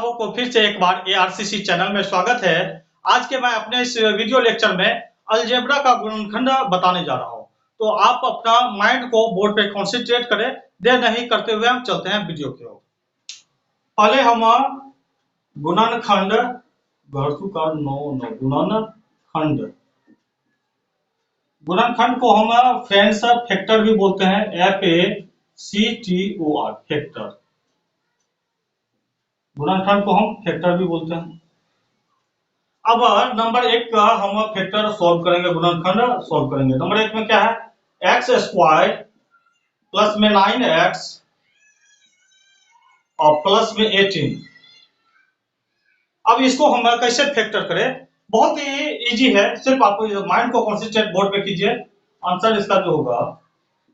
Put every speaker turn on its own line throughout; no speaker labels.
लोगों को फिर से एक बार ARCC चैनल में स्वागत है। आज के मैं अपने इस वीडियो लेक्चर में अलजेब्रा का गुणनखंड बताने जा रहा हूं। तो आप अपना माइंड को बोर्ड पे कॉन्सेंट्रेट करें, देर नहीं करते हुए हम चलते हैं वीडियो की ओर। पहले हम गुणनखंड गुणनखंड को हम फ्रेंड्स फैक्टर भी बोलते हैं, FACTOR फैक्टर। गुणनखंड को हम फैक्टर भी बोलते हैं। अब नंबर 1 का हम फैक्टर सॉल्व करेंगे, गुणनखंड सॉल्व करेंगे। नंबर 1 में क्या है, एक्स स्क्वायर प्लस में 9x और प्लस में 18। अब इसको हम कैसे फैक्टर करें, बहुत ही इजी है। सिर्फ आप माइंड को कॉन्सेंट्रेट बोर्ड पे कीजिए। आंसर इसका जो होगा,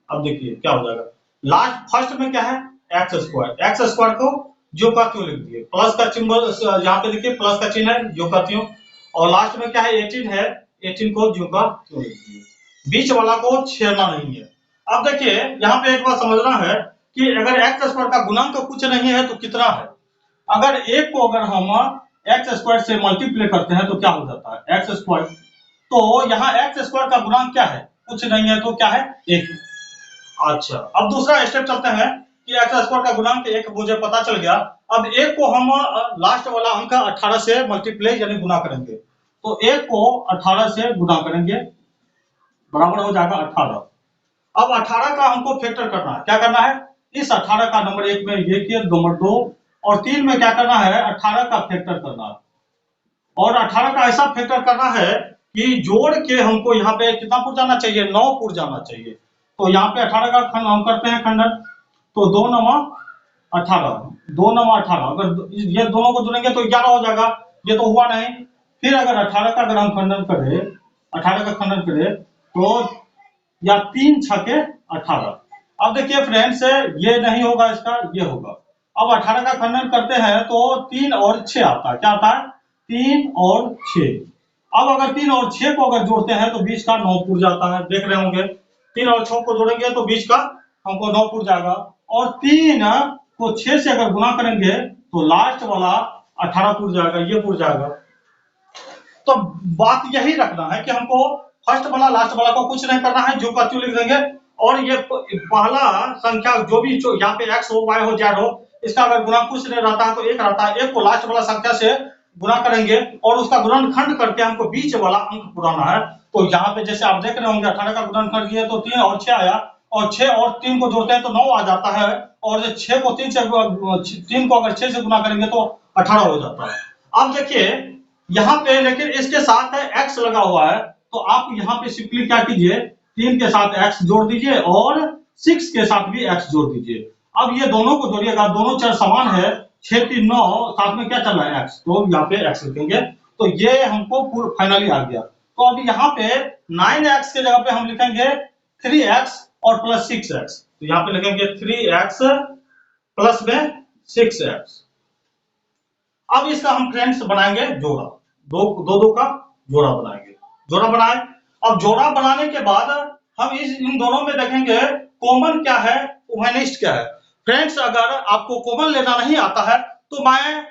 अब देखिए क्या हो जाएगा। लास्ट फर्स्ट में क्या है, एक्स स्क्वायर को जो का क्यों लिख दिए, प्लस का सिंबल यहाँ पे देखिए, प्लस का चिन्ह है, जो का क्यों। और लास्ट में क्या है, 18 है, 18 को जो का क्यों लिख दिए। बीच वाला को छेड़ना नहीं है। अब देखिए यहाँ पे एक बात समझना है कि अगर एक्स स्क्वायर का गुणांक कुछ नहीं है तो कितना है। अगर एक को अगर हम एक्स स्क्वायर से मल्टीप्लाई करते हैं तो क्या हो जाता है, एक्स स्क्वायर। तो यहाँ एक्स स्क्वायर का गुणांक क्या है, कुछ नहीं है, तो क्या है, 1। अच्छा, अब दूसरा स्टेप चलते हैं कि एक्स स्क्वायर का गुणांक 1 मुझे पता चल गया। अब 1 को हम लास्ट वाला अंक 18 से मल्टीप्लाई यानी गुना करेंगे। तो 1 को 18 से गुना करेंगे, बराबर हो जाएगा 18। अब 18 का हमको फैक्टर करना है। क्या करना है, इस 18 का नंबर 1 में ये किया, नंबर 2 और 3 में क्या करना है, 18 का फैक्टर करना है। और 18 का ऐसा फैक्टर करना है कि जोड़ के हमको यहाँ पे कितना पुर जाना चाहिए, 9 पुर जाना चाहिए। तो यहाँ पे 18 का हम करते हैं खंडन। तो 2 9 18, 2 9 18, अगर ये दोनों को जोड़ेंगे तो 11 हो जाएगा। ये तो हुआ नहीं। फिर अगर 18 का अगर हम खंडन करें, 18 का खंडन करें तो या 3 छके 18। अब देखिए फ्रेंड्स, ये नहीं होगा, इसका ये होगा। अब 18 का खंडन करते हैं तो 3 और 6 आता है। क्या आता है, 3 और 6। अब अगर 3 और 6 को अगर जोड़ते हैं तो बीच का 9 पुर जाता है, देख रहे होंगे। 3 और 6 को जोड़ेंगे तो बीच का हमको 9 पुर जाएगा। और 3 को 6 से अगर गुना करेंगे तो लास्ट वाला 18 पुर जाएगा, ये पुर जाएगा। तो बात यही रखना है कि हमको फर्स्ट वाला लास्ट वाला को कुछ नहीं करना है, जो का त्यों लिख देंगे। और ये पहला संख्या जो भी यहाँ पे x हो, y हो, z हो, इसका अगर गुणा कुछ नहीं रहता है तो 1 रहता है। 1 को लास्ट वाला संख्या से गुणा करेंगे और उसका गुणनखंड करके हमको बीच वाला अंक पुराना है। तो यहाँ पे जैसे आप देख रहे होंगे 18 का गुणनखंड किए तो 3 और 6 आया, और 6 और 3 को जोड़ते हैं तो 9 आ जाता है। और 6 को 3 से 3 को अगर 6 से गुना करेंगे तो 18 हो जाता है। अब देखिए यहाँ पे लेकिन इसके साथ x लगा हुआ है, तो आप यहाँ पे सिंपली क्या कीजिए, 3 के साथ x जोड़ दीजिए और 6 के साथ भी x जोड़ दीजिए। अब ये दोनों को जोड़िएगा, दोनों चर समान है, 6 3 9, साथ में क्या चल रहा है, x। तो यहाँ पे x लिखेंगे तो ये हमको फाइनली आ गया। तो अब यहाँ पे 9x के जगह पे हम लिखेंगे 3x और प्लस 6x। तो यहाँ पे लिखेंगे 3x प्लस में 6x। अब इसका हम फ्रेंड्स बनाएंगे जोड़ा, दो का जोड़ा बनाएंगे। जोड़ा बनाए, अब जोड़ा बनाने के बाद हम इन दोनों में देखेंगे कॉमन क्या है, उभयनिष्ठ क्या है। फ्रेंड्स, अगर आपको कॉमन लेना नहीं आता है तो मैं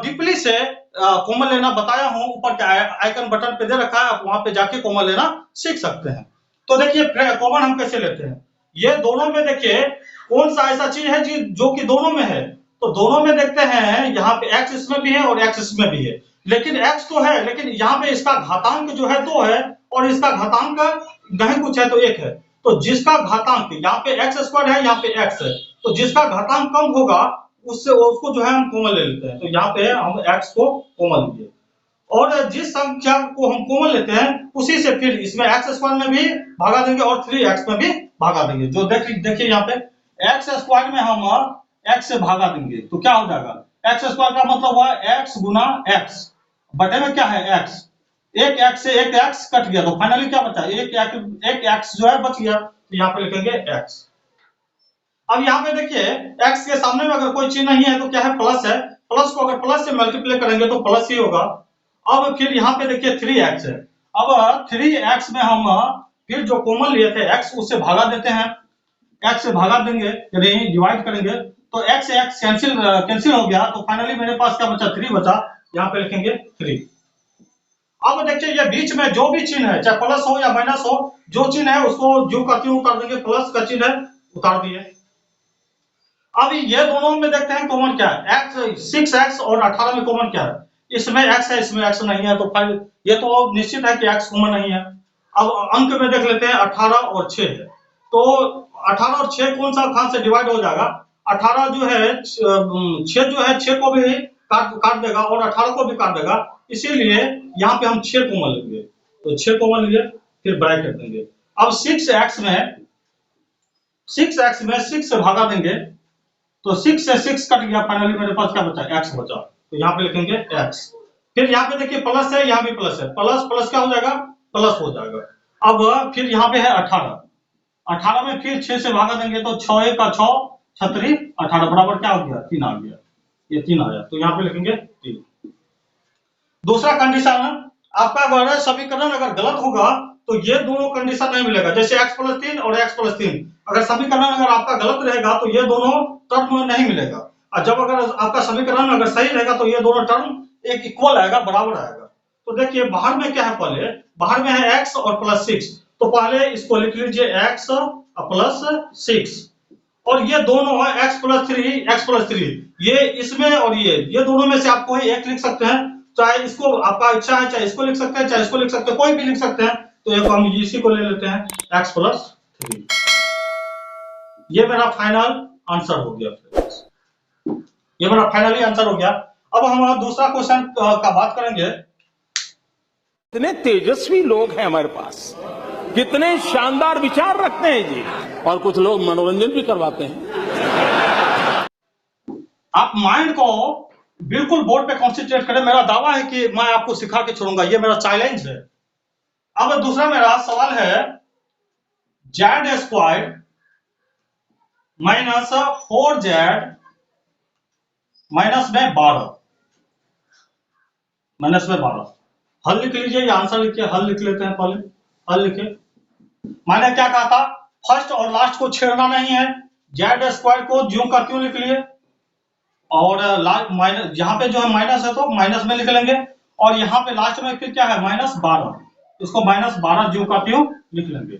डीपली से कॉमन लेना बताया हूं, ऊपर क्या है आइकन बटन पे दे रखा है, आप वहां पे जाके कॉमन लेना सीख सकते हैं। तो देखिए कॉमन हम कैसे लेते हैं, ये दोनों में देखिए कौन सा ऐसा चीज है जो कि दोनों में है। तो दोनों में देखते हैं यहाँ पे x इसमें भी है और x इसमें भी है, लेकिन x तो है, लेकिन यहाँ पे इसका घातांक जो है 2 है और इसका घातांक नहीं कुछ है तो 1 है। तो जिसका घातांक यहाँ पे x स्क्वायर है, यहाँ पे x है, तो जिसका घातांक कम होगा उससे उसको जो है हम कॉमन ले लेते हैं। तो यहाँ पे हम x को कॉमन लिए और जिस संख्या को हम कॉमन लेते हैं उसी से फिर इसमें x स्क्वायर में भी भागा देंगे और 3x में भी भागा देंगे। जो देखिए यहाँ पे x स्क्वायर में हम x से भागा देंगे तो क्या हो जाएगा, x स्क्वायर का मतलब हुआ x गुना x, बटे में क्या है x, एक x से एक x कट गया तो फाइनली क्या बचा, एक x जो है बच गया। तो यहाँ पे लिखेंगे x। अब यहाँ पे देखिए x के सामने में अगर कोई चीज नहीं है तो क्या है, प्लस है। प्लस को अगर प्लस से मल्टीप्लाई करेंगे तो प्लस ही होगा। अब फिर यहाँ पे देखिए 3x है। अब 3x में हम फिर जो कॉमन लिए थे x, उससे भागा देते हैं, x से भागा देंगे यानी डिवाइड करेंगे तो एक्स एक्स कैंसिल हो गया, तो फाइनली मेरे पास क्या बचा, 3 बचा। यहाँ पे लिखेंगे 3। अब देखिए ये बीच में जो भी चिन्ह है, चाहे प्लस हो या माइनस हो, जो चिन्ह है उसको जो करती हूँ उतार देंगे, प्लस का चिन्ह है उतार दिए। अब ये दोनों में देखते हैं कॉमन क्या है, एक्स 6x और 18 में कॉमन क्या है, इसमें x है इसमें x नहीं है, तो फिर ये तो निश्चित है कि x कॉमन नहीं है। अब अंक में देख लेते हैं, 18 और 6 है, तो 18 और 6 कौन सा खान से डिवाइड हो जाएगा, 18 जो है 6 जो है 6 को भी काट देगा और 18 को भी काट देगा, इसीलिए यहाँ पे हम 6 कॉमन लेंगे, तो 6 कॉमन लिए फिर ब्रैकेट देंगे। अब 6x में 6 से भागा देंगे, तो 6 से 6 कट गया, फाइनली मेरे पास क्या बचा, x बचा, तो यहाँ पे लिखेंगे x। फिर यहाँ पे देखिए प्लस है, यहाँ भी प्लस है, प्लस प्लस क्या हो जाएगा, प्लस हो जाएगा। अब फिर यहाँ पे है 18, 18 में फिर 6 से भागा देंगे, तो 6 का 6 छतरी 18 बराबर क्या हो गया, 3 आ गया, ये 3 आया, तो यहाँ पे लिखेंगे 3। दूसरा कंडीशन, आपका अगर समीकरण अगर गलत होगा तो ये दोनों कंडीशन नहीं मिलेगा, जैसे x + 3 और x + 3, अगर समीकरण अगर आपका गलत रहेगा तो ये दोनों टर्म नहीं मिलेगा, और जब अगर आपका समीकरण अगर सही रहेगा तो ये दोनों टर्म एक इक्वल आएगा, बराबर आएगा। तो देखिए बाहर में क्या है, पहले बाहर में है x और +6, तो पहले इसको लिख लीजिए x + 6, और ये दोनों है x + 3, ये इसमें और ये दोनों में से आप कोई एक लिख सकते हैं, चाहे इसको आपका इच्छा है, चाहे इसको लिख सकते हैं, चाहे इसको लिख सकते हैं, कोई भी लिख सकते हैं, तो एक हम इसी को ले लेते हैं x + 3। ये मेरा फाइनल आंसर हो गया फ्रेंड्स, ये मेरा फाइनली आंसर हो गया। अब हम दूसरा क्वेश्चन का बात करेंगे।
कितने तेजस्वी लोग हैं हमारे पास, कितने शानदार विचार रखते हैं जी, और कुछ लोग मनोरंजन भी करवाते हैं।
आप माइंड को बिल्कुल बोर्ड पे कॉन्सेंट्रेट करें, मेरा दावा है कि मैं आपको सिखा के छोड़ूंगा, ये मेरा चैलेंज है। अब दूसरा मेरा सवाल है, z² माइनस 4z माइनस में 12, माइनस में 12, हल लिख लीजिए या आंसर लिखिए, हल लिख लेते हैं, पहले हल लिखे। मैंने क्या कहा था, फर्स्ट और लास्ट को छेड़ना नहीं है, z² को ज्यों का त्यों लिख लिए, और माइनस यहाँ पे जो है माइनस है तो माइनस में लिख लेंगे, और यहाँ पे लास्ट में फिर क्या है, -12, इसको -12 ज्यों का त्यों लिख लेंगे।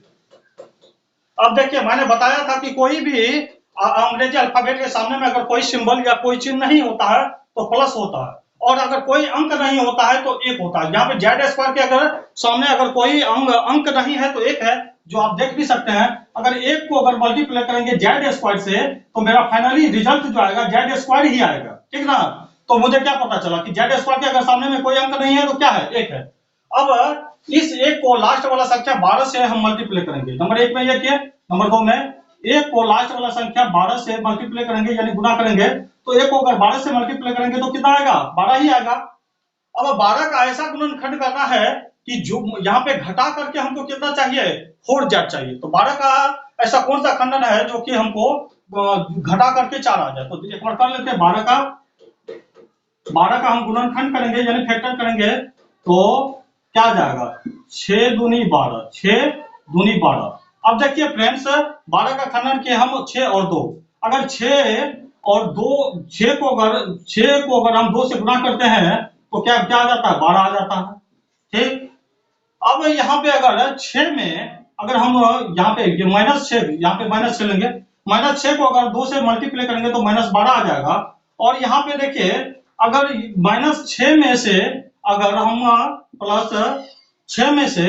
अब देखिए मैंने बताया था कि कोई भी अंग्रेजी अल्फाबेट के सामने में अगर कोई सिंबल या कोई चिन्ह नहीं होता है तो प्लस होता है, और अगर कोई अंक नहीं होता है तो एक होता है। यहाँ पे z² के अगर सामने अगर कोई अंक नहीं है तो एक है, जो आप देख भी सकते हैं। अगर एक को अगर मल्टीप्लाई करेंगे z² से तो मेरा फाइनली रिजल्ट जो आएगा z² ही आएगा, ठीक ना। तो मुझे क्या पता चला कि z² के अगर सामने में कोई अंक नहीं है तो क्या है, एक है। अब इस एक को लास्ट वाला संख्या 12 से हम मल्टीप्लाई करेंगे, नंबर 1 में ये किए, नंबर 2 में एक को लास्ट वाला संख्या 12 से मल्टीप्लाई करेंगे, यानी गुना करेंगे, तो एक को अगर 12 से मल्टीप्लाई करेंगे तो कितना आएगा, 12 ही आएगा। अब 12 का ऐसा गुणनखंड करना है कि जो यहाँ पे घटा करके हमको कितना चाहिए, 4z चाहिए, तो 12 का ऐसा कौन सा खंडन है जो कि हमको घटा करके 4 आ जाए। तो एक बार कर लेते हैं, 12 का हम गुणनखंड करेंगे यानी फैक्टर करेंगे, तो क्या आ जाएगा, 6 दूनी 12, 6 दूनी 12। अब देखिए फ्रेंड्स, 12 का खंडन किए हम 6 और 2, अगर 6 और 2, 6 को अगर हम 2 से गुना करते हैं तो क्या क्या आ जाता है, 12 आ जाता है, ठीक। अब यहाँ पे अगर 6 में अगर हम यहाँ पे -6, यहाँ पे -6 लेंगे, -6 को अगर 2 से मल्टीप्लाई करेंगे तो -12 आ जाएगा। और यहाँ पे देखिए अगर -6 में से अगर हम +6 में से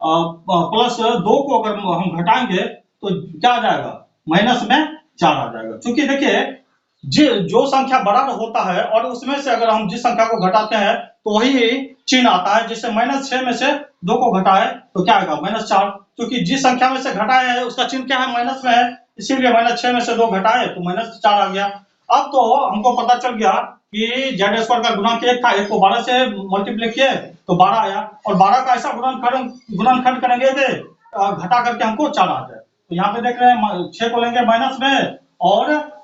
+2 को अगर हम घटाएंगे तो क्या आ जाएगा, -4 आ जाएगा। क्योंकि देखिए जो संख्या बड़ा होता है और उसमें से अगर हम जिस संख्या को घटाते हैं तो वही चिन्ह आता है, जैसे -6 में से 2 को घटाए तो क्या आएगा, -4, क्योंकि जिस संख्या में से घटाए है उसका चिन्ह क्या है, माइनस में है, इसीलिए -6 में से 2 घटाए तो -4 आ गया। अब तो हमको पता चल गया कि z² का गुणांक 1 था, 1 को 12 से मल्टीप्लाई किए तो 12 आया, और 12 का ऐसा गुणनखंड करेंगे थे घटा करके हमको 4 आ जाए। तो यहाँ पे देख रहे हैं 6 को लेंगे माइनस में, और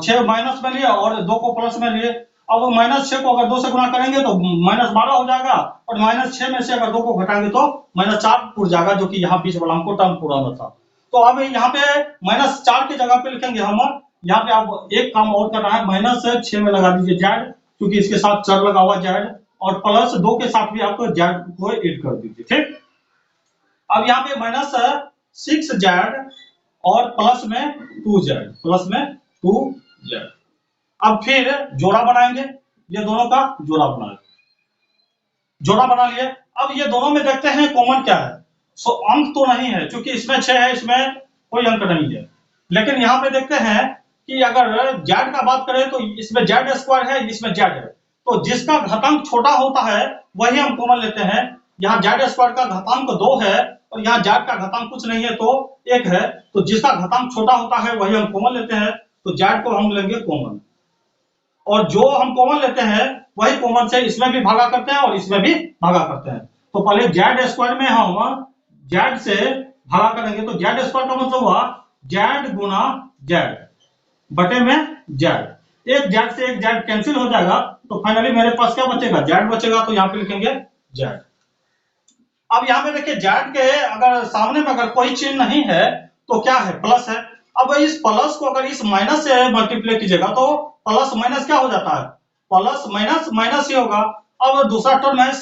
6 माइनस में लिए और 2 को प्लस में लिए। अब -6 को अगर 2 से गुणा करेंगे तो -12 हो जाएगा, और -6 में से अगर 2 को घटाएंगे तो -4 उड़ जाएगा, जो कि यहाँ बीच वाला हमको टर्म पूरा था। तो अब यहाँ पे -4 की जगह पे लिखेंगे हम यहाँ पे आप एक काम और करना है, -6 में लगा दीजिए जेड, क्योंकि इसके साथ चर लगा हुआ जेड, और +2 के साथ भी आपको जेड को ऐड कर दीजिए, ठीक। अब यहाँ पे -6 जेड और प्लस में 2 जेड। अब फिर जोड़ा बनाएंगे, ये दोनों का जोड़ा बनाएंगे, जोड़ा बना लिए। अब ये दोनों में देखते हैं कॉमन क्या है। सो अंक तो नहीं है, क्योंकि इसमें 6 है, इसमें कोई अंक नहीं है। लेकिन यहाँ पे देखते हैं कि अगर जेड का बात करें तो इसमें जेड स्क्वायर है, इसमें जेड है, तो जिसका घातांक छोटा होता है वही हम कॉमन लेते हैं। यहाँ जेड स्क्वायर का घातांक 2 है और यहाँ जेड का घातांक कुछ नहीं है तो 1 है, तो जिसका घातांक छोटा होता है वही हम कॉमन लेते हैं, तो जेड को हम लेंगे कॉमन, और जो हम कॉमन लेते हैं वही कॉमन से इसमें भी भागा करते हैं और इसमें भी भागा करते हैं। तो पहले जेड स्क्वायर में हम जेड से भागा करेंगे, तो जेड स्क्वायर का मतलब हुआ जेड गुना जेड बटे में जेड। एक जेड से एक जेड कैंसिल हो जाएगा, तो फाइनली मेरे पास क्या बचेगा, जेड बचेगा, तो यहाँ पे लिखेंगे जेड। अब यहाँ पे देखिए जेड के अगर सामने में अगर कोई चिन्ह नहीं है तो क्या है, प्लस है। अब इस प्लस को अगर इस माइनस से मल्टीप्लाई कीजिएगा तो प्लस माइनस क्या हो जाता है, प्लस माइनस माइनस ही होगा। अब दूसरा टर्म है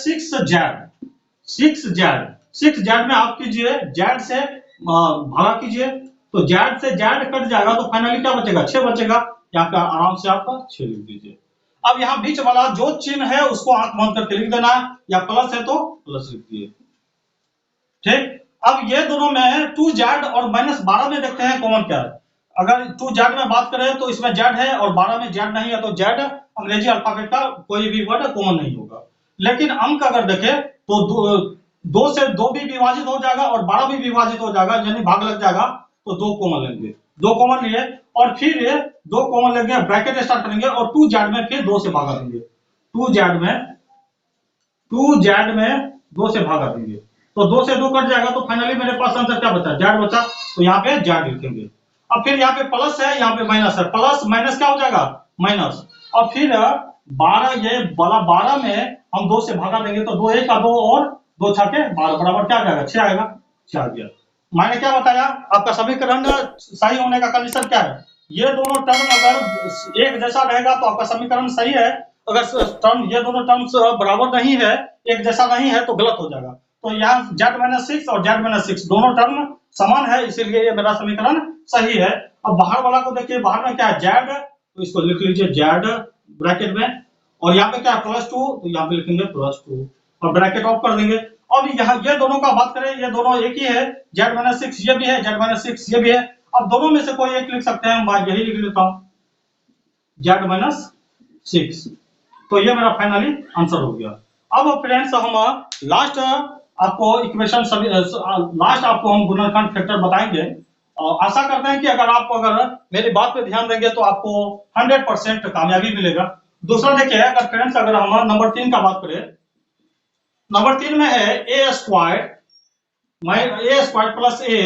6 जेड में आप कीजिए जेड से भागा कीजिए, तो जेड से जेड कट जाएगा, तो फाइनली क्या बचेगा, 6 बचेगा। यहाँ पे आराम से आपका 6 लिख दीजिए। अब यहाँ बीच वाला जो चिन्ह है उसको आंख बंद करके लिख देना है, या प्लस है तो प्लस लिख दिए, ठीक। अब ये दोनों में 2 जेड और -12 में देखते हैं कॉमन क्या है। अगर 2 जेड में बात करें तो इसमें जेड है और 12 में जेड नहीं है, तो जेड अंग्रेजी अल्फाबेट का कोई भी वर्ड कॉमन नहीं होगा। लेकिन अंक अगर देखें तो 2 से 2 भी विभाजित हो जाएगा और 12 भी विभाजित हो जाएगा, यानी भाग लग जाएगा, तो 2 कॉमन लेंगे, 2 कॉमन लिए और फिर 2 कॉमन लेंगे, ब्रैकेट स्टार्ट करेंगे और 2 जेड में फिर 2 से भागा देंगे, 2 जेड में 2 से भागा देंगे, तो 2 से 2 कट जाएगा, तो फाइनली मेरे पास आंसर क्या बचा, जेड बचा, तो यहाँ पे जेड लिखेंगे। अब फिर यहाँ पे प्लस है, यहाँ पे माइनस है, प्लस माइनस क्या हो जाएगा, माइनस, और फिर 12 ये वाला 12 में हम 2 से भागा देंगे, तो 2 1 का 2 और 2 6 के 12 बराबर क्या आ जाएगा, 6 आएगा, 6 आ गया। मैंने क्या बताया, आपका समीकरण सही होने का कंडीशन क्या है, ये दोनों टर्म अगर एक जैसा रहेगा तो आपका समीकरण सही है, अगर टर्म ये दोनों टर्म्स बराबर नहीं है, एक जैसा नहीं है, तो गलत हो जाएगा। तो यहाँ z-6 और z-6 दोनों टर्म समान है, इसीलिए ये मेरा समीकरण सही है। अब बाहर वाला को देखिए, बाहर में क्या है, जेड, तो इसको लिख लीजिए जेड ब्रैकेट में, और यहाँ पे क्या है +2, तो यहाँ पे लिखेंगे +2 और ब्रैकेट ऑफ कर देंगे। अब यहाँ ये दोनों का बात करें, ये दोनों एक ही है, z-6 ये भी है, z-6 ये भी है। अब दोनों में से कोई एक लिख सकते हैं, मैं यही लिख लेता हूँ z-6, तो ये मेरा फाइनली आंसर हो गया। अब फ्रेंड्स हम लास्ट आपको इक्वेशन लास्ट आपको हम गुणनखंड फैक्टर बताएंगे। आशा करते हैं कि अगर मेरी बात पे ध्यान देंगे तो आपको 100% कामयाबी मिलेगा। दूसरा देखिए, अगर फ्रेंड्स अगर हम नंबर 3 का बात करें, नंबर 3 में है a स्क्वायर प्लस a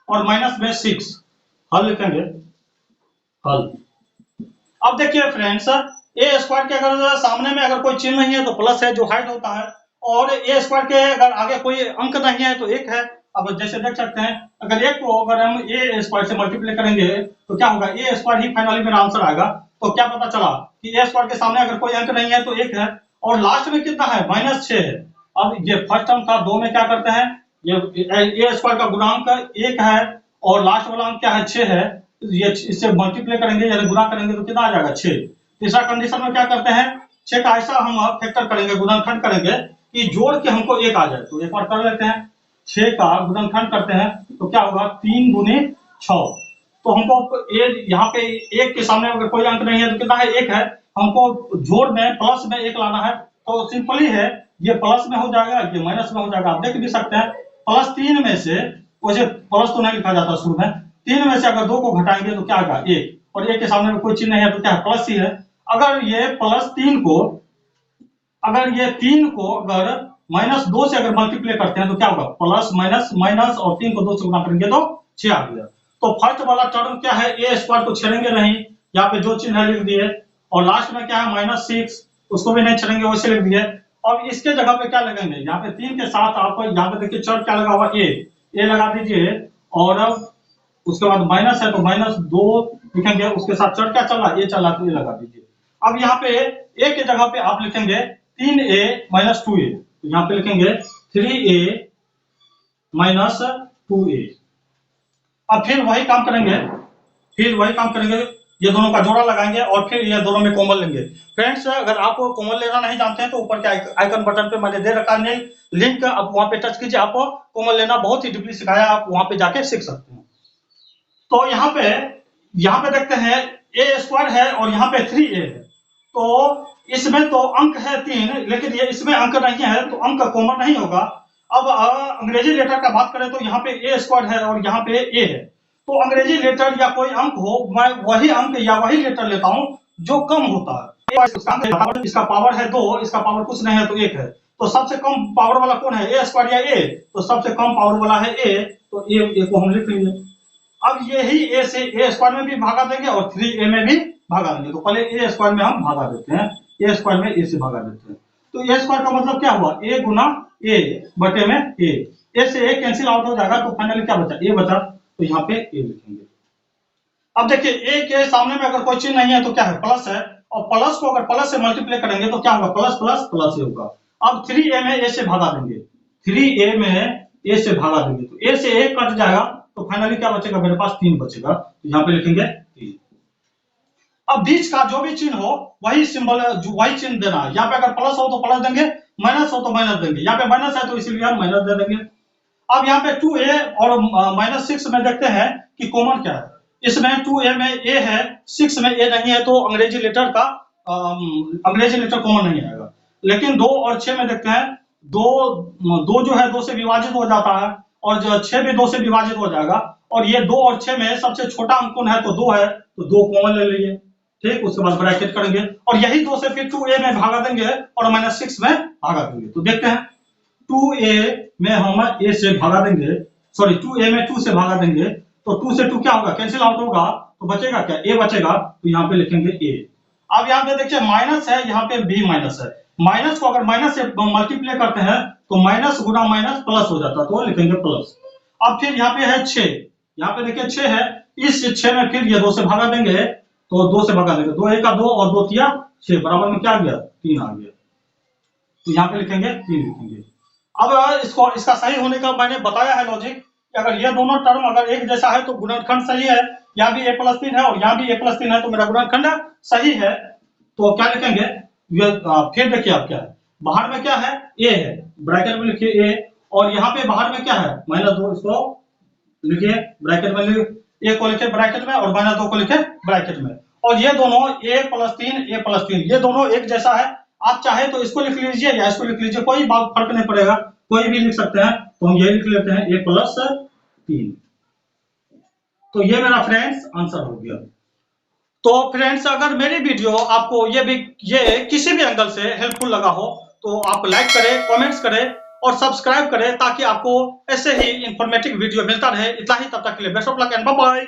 और माइनस में 6, हल लिखेंगे, हल। अब देखिए फ्रेंड्स, ए स्क्वायर के अगर सामने में अगर कोई चिन्ह नहीं है तो प्लस है, जो हाइड होता है, और ए स्क्वायर के अगर आगे कोई अंक नहीं है तो 1 है। अब जैसे देख सकते हैं, अगर 1 को अगर हम ए स्क्वायर से मल्टीप्लाई करेंगे तो क्या होगा, ए स्क्वायर ही फाइनली मेरा आंसर आएगा। तो क्या पता चला कि ए स्क्वायर के सामने अगर कोई अंक नहीं है तो 1 है, और लास्ट में कितना है, -6 है। अब ये फर्स्ट टर्म था, 2 में क्या करते हैं, ये ए स्क्वायर का गुणांक 1 है और लास्ट वाला अंक क्या है, 6 है, ये इससे मल्टीप्लाई करेंगे यानी गुणा करेंगे तो कितना आ जाएगा, 6। तीसरा कंडीशन में क्या करते हैं, 6 का ऐसा हम फैक्टर करेंगे, गुणनखंड करेंगे कि जोड़ के हमको 1 आ जाए। तो एक बार कर लेते हैं, 6 का गुणनखंड करते हैं तो क्या होगा, 3 गुने 6, तो हमको यहाँ पे 1 के सामने अगर कोई अंक नहीं है तो कितना है, 1 है, हमको जोड़ में प्लस में 1 लाना है, तो सिंपली है, ये प्लस में हो जाएगा, ये माइनस में हो जाएगा। आप देख भी सकते हैं, +3 में से, वैसे प्लस तो नहीं लिखा जाता शुरू में, 3 में से अगर 2 को घटाएंगे तो क्या आएगा, 1, और 1 के सामने में कोई चिन्ह नहीं है तो क्या है, प्लस ही है। अगर ये +3 को अगर -2 से अगर मल्टीप्लाई करते हैं तो क्या होगा, प्लस माइनस माइनस, और 3 को 2 से गुणा करेंगे तो 6 आ गया। तो फर्स्ट वाला टर्म क्या है, ए स्क्वायर को छेड़ेंगे नहीं, यहाँ पे जो चिन्ह है लिख दिए, और लास्ट में क्या है, -6, उसको भी नहीं छेड़ेंगे, वैसे लिख दिए। अब इसके जगह पे क्या लगेंगे, यहाँ पे 3 के साथ आपको यहाँ पे देखिए चर क्या लगा हुआ, ए लगा दीजिए, और उसके बाद माइनस है तो -2 लिखेंगे, उसके साथ चर क्या चल रहा है, ए चल रहा है तो ये लगा दीजिए। अब यहाँ पे ए की जगह पे आप लिखेंगे 3a - 2a, तो यहाँ पे लिखेंगे 3a - 2a। अब फिर वही काम करेंगे, ये दोनों का जोड़ा लगाएंगे और फिर ये दोनों में कॉमन लेंगे। फ्रेंड्स, अगर आप कॉमन लेना नहीं जानते हैं तो ऊपर के आइकन बटन पे मैंने दे रखा है लिंक, आप वहां पे टच कीजिए, आप कॉमन लेना बहुत ही डीपली सिखाया, आप वहां पे जाके सीख सकते हैं। तो यहाँ पे देखते हैं a² है और यहाँ पे 3a है, तो इसमें तो अंक है 3, लेकिन ये इसमें अंक नहीं है तो अंक कॉमन नहीं होगा। अब अंग्रेजी लेटर का बात करें तो यहाँ पे a² है और यहाँ पे a है, तो अंग्रेजी लेटर या कोई अंक हो, मैं वही अंक या वही लेटर लेता हूं जो कम होता है। इसका पावर है 2, इसका पावर कुछ नहीं है तो 1 है, तो सबसे कम पावर वाला कौन है, a² या a, तो सबसे कम पावर वाला है a, तो a को हम लिख लेंगे। अब यही a से a² में भी भागा देंगे और 3a में भी भागा देंगे, तो पहले a² में हम भागा देते हैं, a² में a से भागा देते हैं, तो a² का मतलब क्या हुआ, a गुना a बटे में a से a कैंसिल आउट हो जाएगा, तो फाइनली क्या बचा, a बचा, तो यहाँ पे a लिखेंगे। अब देखिए a के सामने में अगर कोई चिन्ह नहीं है तो क्या है, प्लस है, और प्लस को अगर प्लस से मल्टीप्लाई करेंगे तो क्या होगा, प्लस प्लस प्लस ही होगा। अब 3a में a से भागा देंगे, 3a में a से भागा देंगे, तो a से a कट जाएगा, तो फाइनली क्या बचेगा, मेरे पास 3 बचेगा, तो यहाँ पे लिखेंगे 3। अब बीच का जो भी चिन्ह हो वही सिंबल, वही चिन्ह देना है। यहाँ पे अगर प्लस हो तो प्लस देंगे, माइनस हो तो माइनस देंगे, यहाँ पे माइनस है तो इसीलिए हम माइनस दे देंगे। अब यहाँ पे 2a और -6 में देखते हैं कि कॉमन क्या है, इसमें 2a में a है, 6 में a नहीं है, तो अंग्रेजी लेटर कॉमन नहीं आएगा। लेकिन 2 और 6 में देखते हैं, 2 जो है 2 से विभाजित हो जाता है, और जो 6 भी 2 से विभाजित हो जाएगा, और ये 2 और 6 में सबसे छोटा अंक कौन है, तो 2 है, तो 2 कॉमन ले लीजिए, ठीक। उसके बाद ब्रैकेट करेंगे और यही 2 से फिर 2a में भागा देंगे और -6 में भागा देंगे, तो देखते हैं 2a में हम a से भागा देंगे, सॉरी 2a में 2 से भागा देंगे, तो 2 से 2 क्या होगा, कैंसिल आउट होगा, तो बचेगा क्या, a बचेगा, तो यहाँ पे लिखेंगे a। अब यहाँ पे देखिए माइनस है, यहाँ पे भी माइनस है, माइनस को अगर माइनस से मल्टीप्लाई करते हैं तो माइनस गुना माइनस प्लस हो जाता है, तो लिखेंगे प्लस। अब फिर यहाँ पे है 6, यहाँ पे देखिए 6 है, इस 6 में फिर ये 2 से भागा देंगे, तो 2 से भागा देंगे, 2 1 2 और 2 3 6, बराबर में क्या आ गया, 3 आ गया, तो यहाँ पे लिखेंगे 3 लिखेंगे। अब इसका सही होने का मैंने बताया है लॉजिक, कि अगर ये दोनों टर्म अगर एक जैसा है तो गुणनखंड सही है, यहाँ भी a+3 है और यहाँ भी a+3 है, तो मेरा गुणनखंड सही है, तो क्या लिखेंगे, फिर देखिए अब क्या है, बाहर में क्या है, a है, ब्रैकेट में लिखिए a, और यहाँ पे बाहर में क्या है, -2, इसको लिखिए ब्रैकेट में, a को लिखे ब्रैकेट में और -2 को लिखे ब्रैकेट में, और ये दोनों a+3 ये दोनों एक जैसा है, आप चाहे तो इसको लिख लीजिए या इसको लिख लीजिए, कोई बात फर्क नहीं पड़ेगा, कोई भी लिख सकते हैं, तो हम ये लिख लेते हैं a+3, तो ये मेरा फ्रेंड्स आंसर हो गया। तो फ्रेंड्स, अगर मेरी वीडियो आपको ये किसी भी एंगल से हेल्पफुल लगा हो तो आप लाइक करें, कमेंट्स करें और सब्सक्राइब करें, ताकि आपको ऐसे ही इंफॉर्मेटिव वीडियो मिलता रहे। इतना ही, तब तक के लिए best of luck and bye bye.